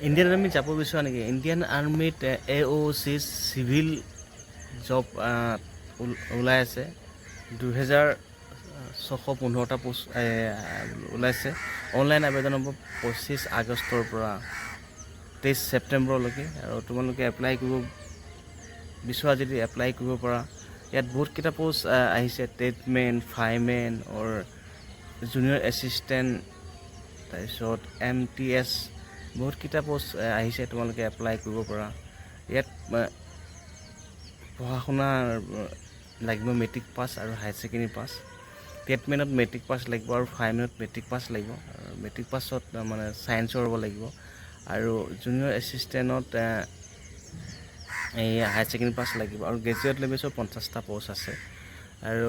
Indian আৰ্মিত যাব বিচৰা নেকি? ইণ্ডিয়ান আৰ্মিত AOC চিভিল জব ওলাই আছে। 2615টা পোষ্ট ওলাইছে। অনলাইন আবেদন হ'ব 25 আগষ্টৰ পৰা 23 ছেপ্টেম্বৰলৈকে। আৰু তোমালোকে এপ্লাই কৰিব বিচৰা যদি এপ্লাই কৰিব পৰা। ইয়াত বহুতকেইটা পোষ্ট আহিছে, ট্ৰেডমেন, ফায়াৰমেন অৰ জুনিয়ৰ এছিষ্টেণ্ট, তাৰপিছত MTS, বহুতকেইটা পোষ্ট আহিছে, তোমালোকে এপ্লাই কৰিব পৰা। ইয়াত পঢ়া শুনা লাগিব, মেট্ৰিক পাছ আৰু হায়াৰ ছেকেণ্ডেৰী পাছ। ট্ৰেডমেনত মেট্ৰিক পাছ লাগিব আৰু ফায়াৰমেনত মেট্ৰিক পাছ লাগিব। মেট্ৰিক পাছত মানে ছায়েন্সৰ হ'ব লাগিব। আৰু জুনিয়ৰ এছিষ্টেণ্টত এই হায়াৰ ছেকেণ্ডেৰী পাছ লাগিব। আৰু গ্ৰেজুৱেট লেভেলৰ 50টা পোষ্ট আছে। আৰু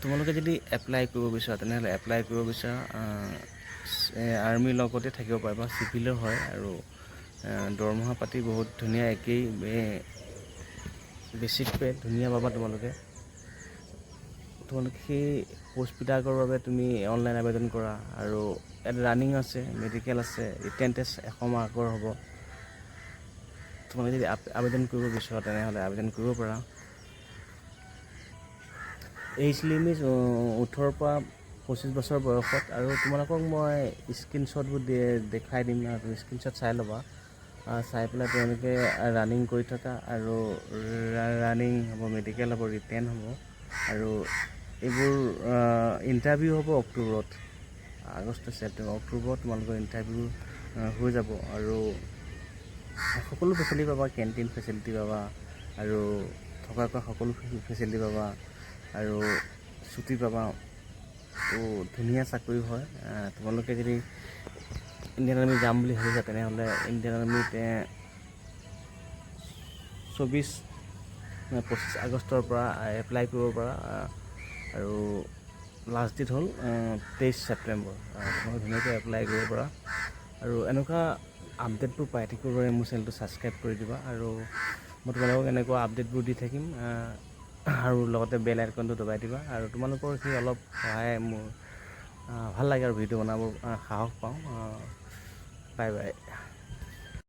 তোমালোকে যদি এপ্লাই কৰিব বিচৰা তেনেহ'লে এপ্লাই কৰিব বিচৰা আৰ্মিৰ লগতে থাকিব পাৰিবা, চিভিলৰ হয়। আৰু দৰমহা পাতি বহুত ধুনীয়া, একেই বেছিক পে ধুনীয়া পাবা। তোমালোকে সেই পোষ্টবিলাকৰ বাবে তুমি অনলাইন আবেদন কৰা। আৰু ইয়াত ৰানিং আছে, মেডিকেল আছে, ৰিটেন টেষ্ট 100 মাৰ্কৰ হ'ব। তোমালোকে যদি আবেদন কৰিব বিচৰা তেনেহ'লে আবেদন কৰিব পাৰা। এইজ লিমিট 18 পৰা 25 বছৰ বয়সত। আৰু তোমালোকক মই স্ক্ৰীনশ্বটবোৰ দেখাই দিম, তুমি স্ক্ৰীনশ্বট চাই ল'বা। চাই পেলাই তেওঁলোকে ৰানিং কৰি থকা, আৰু ৰানিং হ'ব, মেডিকেল হ'ব, ৰিটেন হ'ব। আৰু এইবোৰ ইণ্টাৰভিউ হ'ব অক্টোবৰত, আগষ্ট, ছেপ্টেম্বৰ, অক্টোবৰত তোমালোকৰ ইণ্টাৰভিউ হৈ যাব। আৰু সকলো ফেচিলিটি পাবা, কেণ্টিন ফেচিলিটি পাবা, আৰু থকা খোৱা সকলো ফেচিলিটি পাবা, আৰু ছুটি পাবা। ধুনীয়া চাকৰি হয়। তোমালোকে যদি ইণ্ডিয়ান আৰ্মি যাম বুলি ভাবিছা তেনেহ'লে ইণ্ডিয়ান আৰ্মিত 25 আগষ্টৰ পৰা এপ্লাই কৰিব পাৰা। আৰু লাষ্ট ডেট হ'ল 23 ছেপ্টেম্বৰ। তোমালোকে ধুনীয়াকৈ এপ্লাই কৰিব পাৰা। আৰু এনেকুৱা আপডেটবোৰ পাই থাকিবৰ বাবে মোৰ চেনেলটো ছাবস্ক্ৰাইব কৰি দিবা। আৰু মই তোমালোকক এনেকুৱা আপডেটবোৰ দি থাকিম। আৰু লগতে বেল আইকনটো দবাই দিবা। আৰু তোমালোকৰ সেই অলপ সহায় মোৰ ভাল লাগে, আৰু ভিডিঅ' বনাব সাহস পাওঁ। Bye bye.